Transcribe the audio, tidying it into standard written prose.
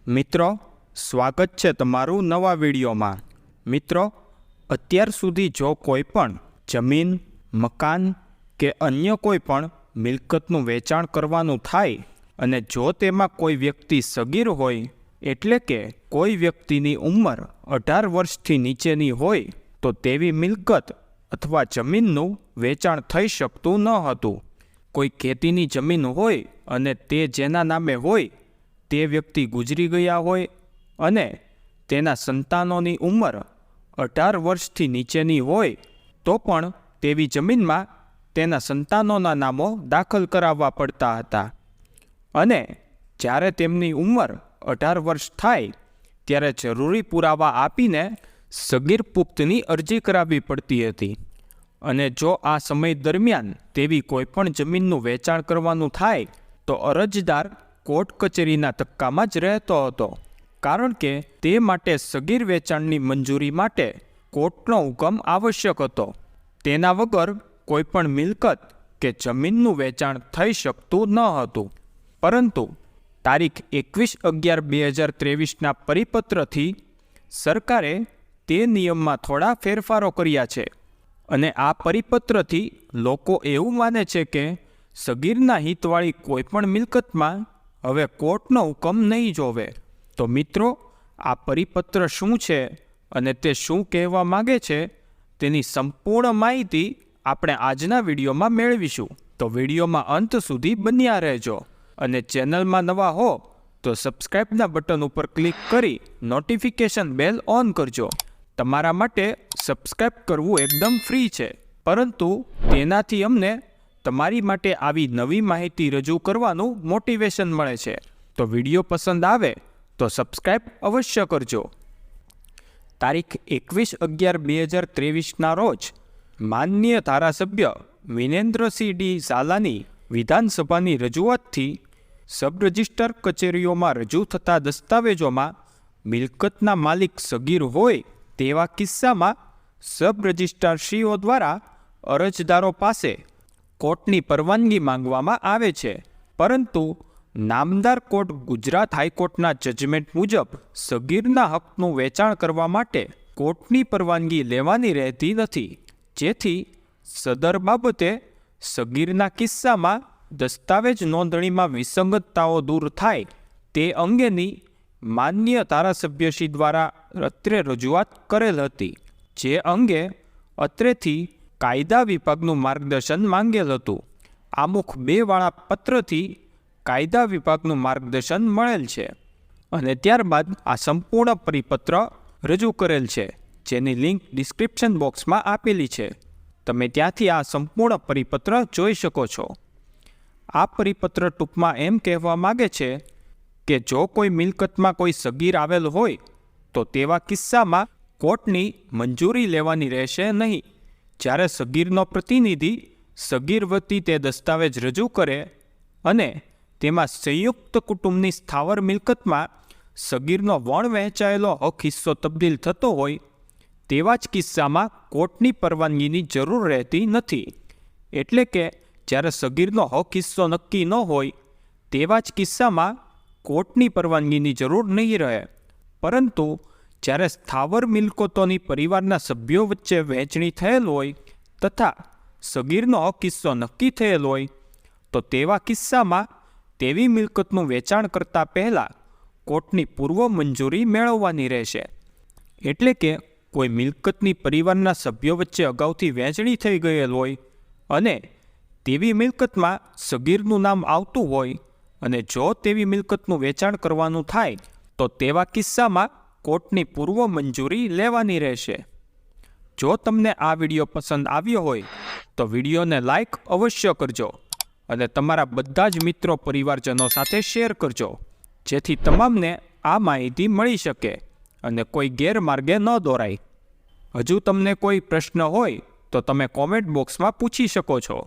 મિત્રો, સ્વાગત છે તમારું નવા વિડીયોમાં। મિત્રો, અત્યાર સુધી જો કોઈ પણ જમીન, મકાન કે અન્ય કોઈ પણ મિલકતનું વેચાણ કરવાનું થાય અને જો તેમાં કોઈ વ્યક્તિ સગીર હોય, એટલે કે કોઈ વ્યક્તિની ઉંમર 18 વર્ષથી નીચેની હોય, તો તેવી મિલકત અથવા જમીનનું વેચાણ થઈ શકતું ન હતું। કોઈ ખેતીની જમીન હોય અને તે જેના નામે હોય તે વ્યક્તિ ગુજરી ગયા હોય અને તેના સંતાનોની ઉંમર 18 વર્ષથી નીચેની હોય તો પણ તેવી જમીનમાં તેના સંતાનોના નામો દાખલ કરાવવા પડતા હતા અને જ્યારે તેમની ઉંમર 18 વર્ષ થાય ત્યારે જરૂરી પુરાવા આપીને સગીર પુખ્તની અરજી કરાવવી પડતી હતી। અને જો આ સમય દરમિયાન તેવી કોઈપણ જમીનનું વેચાણ કરવાનું થાય તો અરજદાર કોર્ટ કચેરીના ધક્કામાં જ રહેતો હતો, કારણ કે તે માટે સગીર વેચાણની મંજૂરી માટે કોર્ટનો હુકમ આવશ્યક હતો। તેના વગર કોઈપણ મિલકત કે જમીનનું વેચાણ થઈ શકતું ન હતું। પરંતુ તારીખ 21/11/2023ના પરિપત્રથી સરકારે તે નિયમમાં થોડા ફેરફારો કર્યા છે અને આ પરિપત્રથી લોકો એવું માને છે કે સગીરના હિતવાળી કોઈપણ મિલકતમાં હવે કોર્ટનો હુકમ નહીં જોવે। તો મિત્રો, આ પરિપત્ર શું છે અને તે શું કહેવા માગે છે તેની સંપૂર્ણ માહિતી આપણે આજના વિડીયોમાં મેળવીશું। તો વિડીયોમાં અંત સુધી બન્યા રહેજો અને ચેનલમાં નવા હો તો સબસ્ક્રાઇબના બટન ઉપર ક્લિક કરી નોટિફિકેશન બેલ ઓન કરજો। તમારા માટે સબસ્ક્રાઇબ કરવું એકદમ ફ્રી છે, પરંતુ તેનાથી અમને તમારી માટે આવી નવી માહિતી રજૂ કરવાનું મોટિવેશન મળે છે। તો વિડીયો પસંદ આવે તો સબસ્ક્રાઇબ અવશ્ય કરજો। તારીખ 21/11/2023ના રોજ માનનીય ધારાસભ્ય વિનેન્દ્રસિંહ ડી ઝાલાની વિધાનસભાની રજૂઆતથી સબ રજિસ્ટર કચેરીઓમાં રજૂ થતા દસ્તાવેજોમાં મિલકતના માલિક સગીર હોય તેવા કિસ્સામાં સબ રજિસ્ટ્રારશ્રીઓ દ્વારા અરજદારો પાસે કોર્ટની પરવાનગી માંગવામાં આવે છે, પરંતુ નામદાર કોર્ટ ગુજરાત હાઈકોર્ટના જજમેન્ટ મુજબ સગીરના હકનું વેચાણ કરવા માટે કોર્ટની પરવાનગી લેવાની રહેતી નથી, જેથી સદર બાબતે સગીરના કિસ્સામાં દસ્તાવેજ નોંધણીમાં વિસંગતતાઓ દૂર થાય તે અંગેની માનનીય ધારાસભ્યશ્રી દ્વારા અત્રે રજૂઆત કરેલ હતી, જે અંગે અત્રેથી કાયદા વિભાગનું માર્ગદર્શન માંગેલ હતું। આમુખ 2 વાળા પત્રથી કાયદા વિભાગનું માર્ગદર્શન મળેલ છે અને ત્યારબાદ આ સંપૂર્ણ પરિપત્ર રજૂ કરેલ છે, જેની લિંક ડિસ્ક્રિપ્શન બોક્સમાં આપેલી છે। તમે ત્યાંથી આ સંપૂર્ણ પરિપત્ર જોઈ શકો છો। આ પરિપત્ર ટૂંકમાં એમ કહેવા માગે છે કે જો કોઈ મિલકતમાં કોઈ સગીર આવેલ હોય તો તેવા કિસ્સામાં કોર્ટની મંજૂરી લેવાની રહેશે નહીં। જ્યારે સગીરનો પ્રતિનિધિ સગીર વતી તે દસ્તાવેજ રજૂ કરે અને તેમાં સંયુક્ત કુટુંબની સ્થાવર મિલકતમાં સગીરનો વણ વહેંચાયેલો હક હિસ્સો તબદીલ થતો હોય તેવા જ કિસ્સામાં કોર્ટની પરવાનગીની જરૂર રહેતી નથી। એટલે કે જ્યારે સગીરનો હક હિસ્સો નક્કી ન હોય તેવા જ કિસ્સામાં કોર્ટની પરવાનગીની જરૂર નહીં રહે, પરંતુ જ્યારે સ્થાવર મિલકતોની પરિવારના સભ્યો વચ્ચે વહેંચણી થયેલ હોય તથા સગીરનો હક હિસ્સો નક્કી થયેલ હોય તો તેવા કિસ્સામાં તેવી મિલકતનું વેચાણ કરતાં પહેલાં કોર્ટની પૂર્વ મંજૂરી મેળવવાની રહેશે। એટલે કે કોઈ મિલકતની પરિવારના સભ્યો વચ્ચે અગાઉથી વહેંચણી થઈ ગયેલ હોય અને તેવી મિલકતમાં સગીરનું નામ આવતું હોય અને જો તેવી મિલકતનું વેચાણ કરવાનું થાય તો તેવા કિસ્સામાં કોર્ટની પૂર્વ મંજૂરી લેવાની રહેશે। જો તમને આ વિડીયો પસંદ આવ્યો હોય તો વિડીયોને લાઈક અવશ્ય કરજો અને તમારા બધા જ મિત્રો પરિવારજનો સાથે શેર કરજો, જેથી તમામને આ માહિતી મળી શકે અને કોઈ ગેરમાર્ગે ન દોરાય। હજુ તમને કોઈ પ્રશ્ન હોય તો તમે કોમેન્ટ બોક્સમાં પૂછી શકો છો।